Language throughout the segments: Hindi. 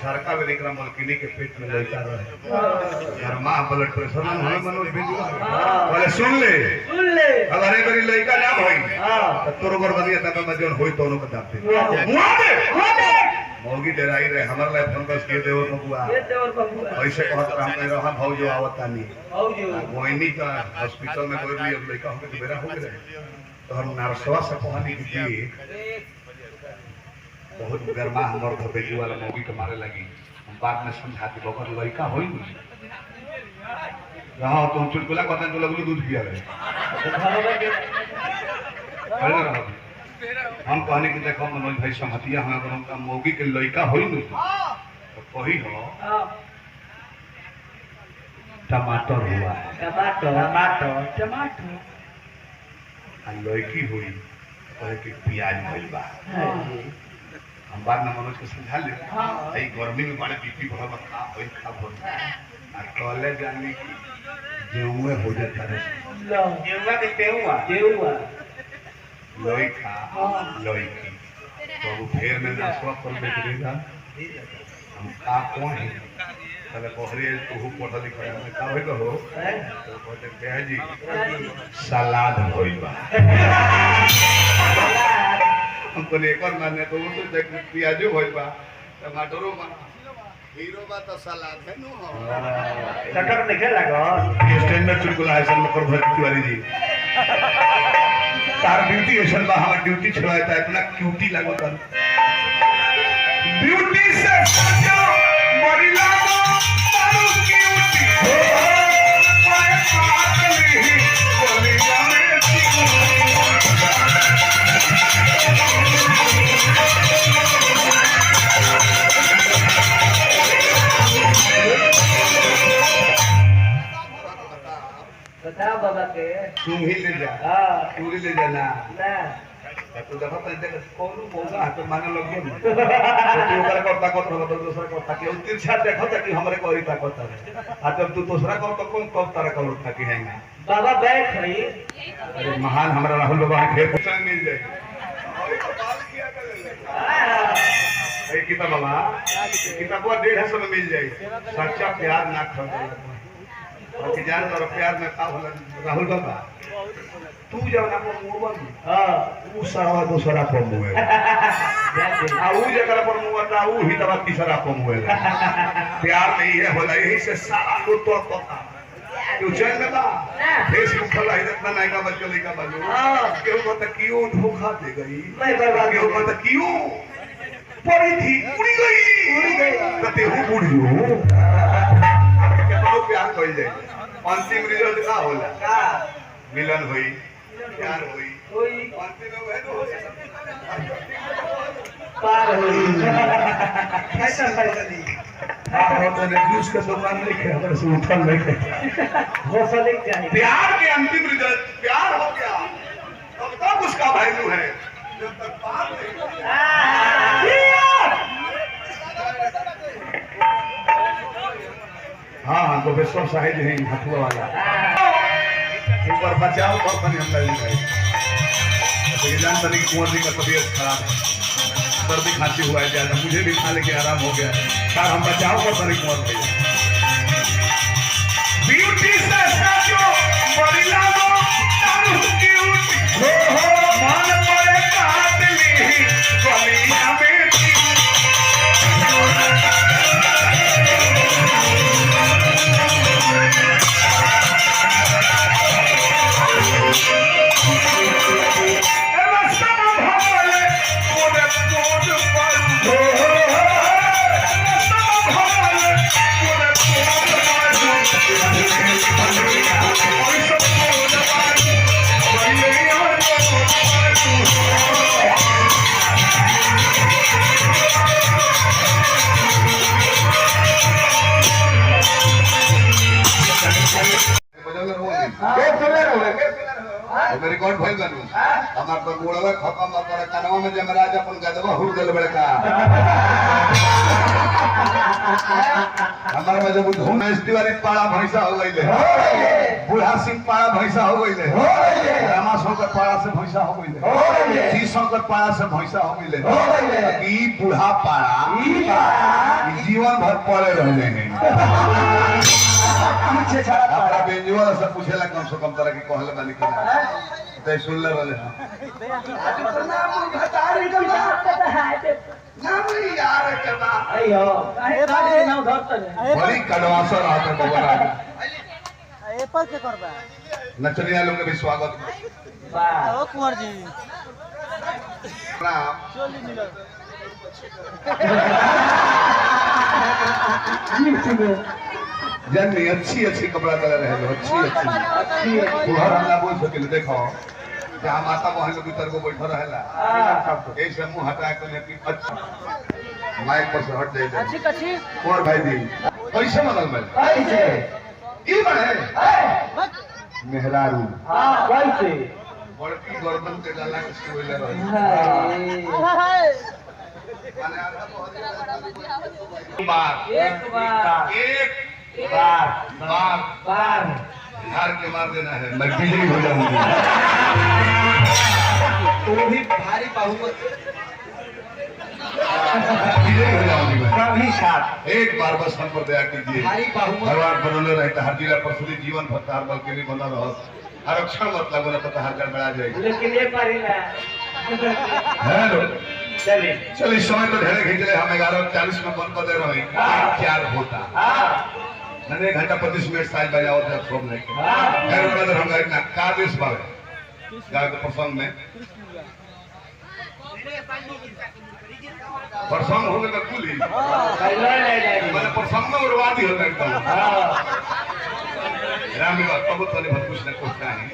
सरका में एकरा मलकिनी के पेट में लइका रहे गरमा ब्लड प्रेशर में हमें मनोज भेजुआ बोले सुन ले अगर एक बारी लइका ना होई तो तोर बर बनिया तब में जोन होई तोनो के दाते मुआ दे मौगी डराई रहे हमर लाइफ फोन कर के देवर बबुआ ऐसे कहत हम कह रहा भौ जो आवता नहीं गोइनी का हॉस्पिटल में कोई भी लइका होके तो बेरा हो गए तो हम नर्सवा से कहनी कि बहुत गरमा हमर घर बेटी वाला मौगी के मारे लगी हम बाद में समझाती बकर लड़का होई नहीं रहा तुम चुटकुला कहते तो लगलू दूध पिया रहे हम कहने की देखो मनोज भाई समझिया हम अगर उनका मौगी के लड़का होई नहीं तो कही हो टमाटर हुआ टमाटर लड़की हुई कहे कि प्याज भइल बा हम बाद में मनोज को समझा ले भाई गर्मी में बड़े बीपी बढ़ा खा होई खा बोल आ कॉलेज जाने की जेउए हो जाता है जेउआ के तेउआ लोई खा लोई की तो वो फेर में नसवा पर बैठ गया हम का कौन है तब कोहरे तू पढ़ा लिखा है का होई हो तो कहते बेजी सलाद होई बा हमको लेकर माने तो वो तो देख प्याजो होई बा टमाटरो बा हीरो बा तो सलाद है नो टटर देखे लागो स्टैंड में चुलकुला है सन मकर भट्टी वाली जी तार ब्यूटी एशन बा हमार ड्यूटी छुड़ाता है इतना क्यूटी लागो कर ब्यूटी से सजो बड़ी लागो तारू क्यूटी हो पाए पात नहीं बोली जाने बता बाबा के तुम ही ले जा तू ले जाना ना तो देखो तो देख कौन मौका हाथ में माने लग गई तो तू ओकरा करता तो दूसरा करता कि उतिर छा देखो कि हमरे कोई ताकत है आ जब तू दूसरा कर तो कौन कब तरह कर उठा कि है बाबा बैठ है अरे महान हमरा राहुल बाबा के पुस्तक मिल जाए और कमाल किया कर ए किताब बाबा किताब 150 में मिल जाए सच्चा प्यार ना खरीद और जान तो प्यार में का होला राहुल बाबा तू जब ना मोबाइल हां उ सारा दूसरा पर मुए आ उ जगह पर मुआ ना उ ही तब तीसरा पर मुए प्यार नहीं है होला यही से सारा लोग तो पता क्यों चल ना फेसबुक पर आई इतना नहीं का बच्चों लेका बाजू क्यों कहता क्यों धोखा दे गई नहीं बर्बाद क्यों कहता क्यों पड़ी थी उड़ी गई कते हूं बुढ़ियो तो प्यार कोई जाए अंतिम रिजल्ट का होला का मिलन हुई प्यार हुई अंतिम में हो पार हुई कैसा फायदा हां तो ने जूस का दुकान नहीं है अगर से उठल नहीं है हो सलिक चाहिए प्यार के अंतिम रिजल्ट प्यार हो गया तब तक उसका वैल्यू है जब तक पार नहीं हाँ तो विश्व साहिज है हथुआ वाला ऊपर बचाओ और बने हम लगे तो ये जान तनी कुंवर जी का तबीयत खराब है सर्दी खांसी हुआ है ज्यादा मुझे भी खा लेके आराम हो गया सर हम बचाओ और बने कुंवर भैया ब्यूटी से साजो बड़ी लागो तारू क्यूटी हो मान पड़े काटली गलियां में रिकॉर्ड फाइल बनू हमार तो गोड़वा खपा मार कानवा में जमराज अपन गदवा हुर गल बड़का हमारे में जब धूमेश तिवारी पाड़ा भैंसा हो गई बूढ़ा सिंह पाड़ा भैंसा हो गई रामा शंकर पाड़ा से भैंसा हो गई श्री शंकर पाड़ा से भैंसा हो गई ई बूढ़ा पाड़ा जीवन भर पड़े रहने हैं हमारा बेंजुआ से पूछेला कम से कम तरह की कहले वाली की ते सुन ले वाले नाम यार कदा अयो काहे बाटे नाम धरत ने बड़ी कड़वासर आता बबरा ए पर के करबा नचनिया लोग के भी स्वागत वाह ओ कुंवर जी प्रणाम चोली मिलो जन्नी अच्छी कपड़ा कलर है अच्छी उधर हमला बोल सके देखो जहाँ माता बहन लोग उतर को बैठा रहेला ऐसे मुंह हटा के कि अच्छा माइक पर से हट जाए अच्छी कच्छी और भाई दी कैसे मनल मैं कैसे ई बने मेहरारू हां कैसे बड़की गर्दन के गला के सोइले रहे हाय माने एक बार हार के मार देना है मैं बिजली हो जाऊंगी तू भी भारी बहुमत बिजली हो जाऊंगी मैं कभी साथ एक बार बस हम पर दया कीजिए भारी बहुमत भगवान बनोले रहता हर जिला परिषद जीवन भर तार बल के लिए बना रहो आरक्षण मतलब बोला तो हर गड़बड़ा जाएगी लेकिन ये पारी ना हेलो चलिए चलिए समय तो ढेरे खींच ले हम 11:40 में बंद कर दे रहे हैं 4 होता मैंने 1 घंटा 25 मिनट साइड बजाओ जब फोन लेके फिर उधर हम इतना काबिज बावे गाय के प्रसंग में प्रसंग हो गया कुली पहले ले जाएगी मैंने प्रसंग में उड़वा दी होता एकदम राम बाबा कब तो ने बहुत कुछ न कुछ नहीं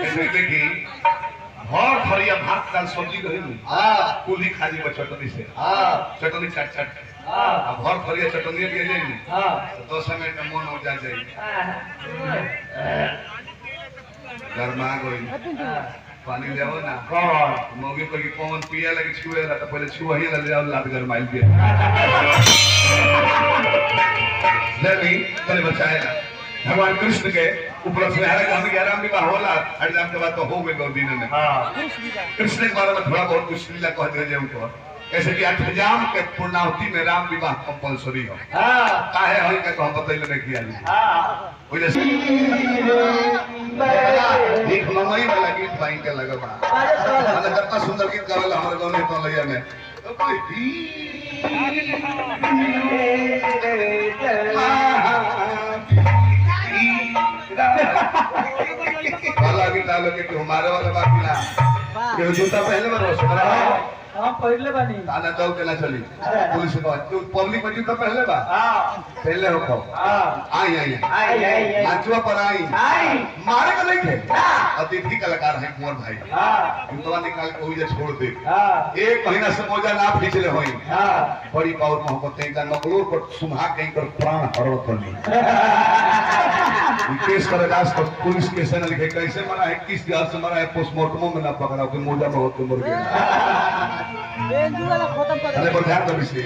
ऐसे देखी भर फरिया भात दाल सब्जी रही कुली खाजी में चटनी से चटनी चाट अब भर फरिया चटनी दिए जाएगी तो 10 मिनट में मन हो जाएगी गरमा गई पानी ले आओ ना कौन मौके पर की पवन पिया लगे छुए ला तो पहले छुआ ही ले आओ लाद गरमाइल दिए नहीं तने बचाएगा भगवान कृष्ण के उपलक्ष्य में हर काम के आराम विवाह होला हरिनाम के बाद तो हो गए 2 दिन में कृष्ण के बारे में थोड़ा बहुत कुछ लीला कह दे जाऊं तो ऐसे कि अष्टजाम के पूर्णाहुति में राम विवाह कंपलसरी हो काहे है का हम बतैले नहीं किया जी वो जैसे देख ममई वाला गीत पाइन के लगबा मतलब कितना सुंदर गीत गावेला हमर गांव में तो लइया में तो कोई वाला गीत डालो कि हमारे वाला बात ना कि जूता पहले में रोज हम पहले बानी ताना दौड़ के ना चली पुलिस को तू पब्लिक में जूता पहले बा पहले हो खो आई नाचवा पर आई मारे का नहीं थे अतिथि कलाकार है कुंवर भाई जूतवा निकाल के ओइजा छोड़ दे 1 महीना से मोजा ना खींचले होई बड़ी पावर मोहब्बत है का नकलोर पर सुमहा कहीं कर प्राण हरत नहीं केस कर आज तक पुलिस केस न लिखे कैसे मरा है किस जगह से मरा है पोस्टमार्टम में ना पकड़ा कि मोजा में होते मर गया बेंजू वाला खत्म कर अरे पर ध्यान दो विषय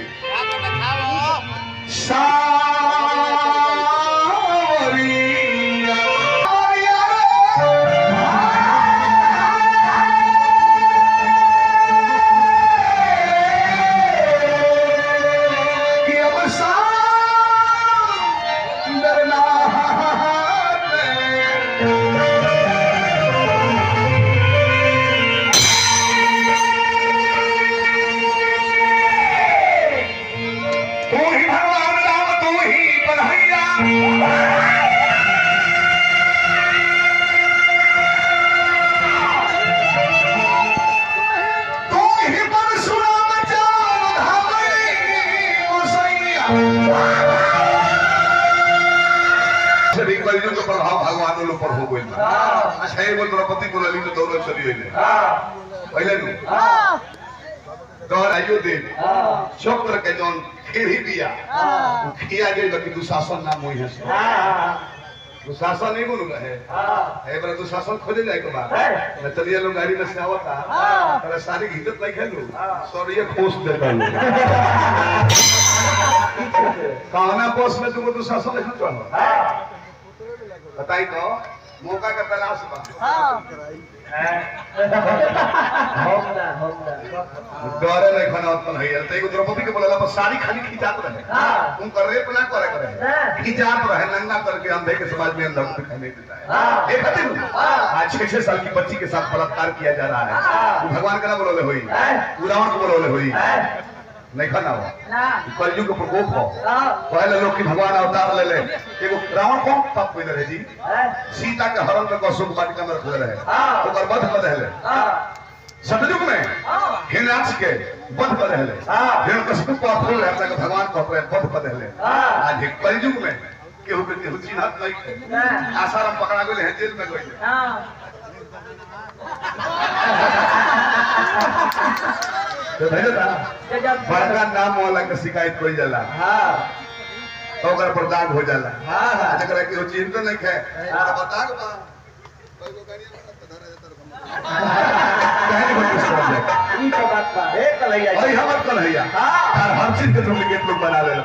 प्रभाव भगवान लोग पर हो गई अच्छा ये बोल द्रौपदी को ललित दौड़ चली हुई पहले नु दौड़ आयो दे चक्र के जोन खेड़ी दिया वो खिया गई बाकी दुशासन नाम हुई है दुशासन नहीं बोलू रहे है बड़ा दुशासन खोजे जाए के बाद न चलिए लोग गाड़ी में से आवता तेरा सारी हिम्मत नहीं खेलू सॉरी ये खोस देता हूं कहना पोस्ट में तुमको दूसरा सो नहीं चलो बताई तो मौका का तलाश बा हाँ डरे नहीं खाना उत्पन्न है तो एगो द्रौपदी के बोला पर साड़ी खाली खिंचात रहे तुम कर रेप ना करे करे खिंचात रहे नंगा करके अंधे के समाज में अंधा को दिखाई नहीं देता है एक दिन आज 6 साल की बच्ची के साथ बलात्कार किया जा रहा है वो भगवान का ना बोलोले हुई रावण को बोलोले हुई नहीं खाना हो कलयुग के प्रकोप हो पहले लोग की भगवान अवतार ले ले एगो रावण कौन पाप कोई रहे जी सीता के हरण में कौशुक वाटिका में रखले रहे ओकर वध कर रहले सतयुग में हिरण्याक्ष के वध कर रहले हिरण्यकशिपु को अफूल है अपना भगवान को अपने वध कर रहले आज कलयुग में केहू के केहू चिन्हत नहीं है आसाराम पकड़ा गेले हैं जेल में गइले तो भेजता बड़का नाम वाला के शिकायत कोई जाला तो ओकर पर दाग हो जाला जकरा के चिंता नहीं है बता दो ई तो बात बा ए कलैया भाई हमर कलैया हर चीज के डुप्लीकेट लोग बना लेला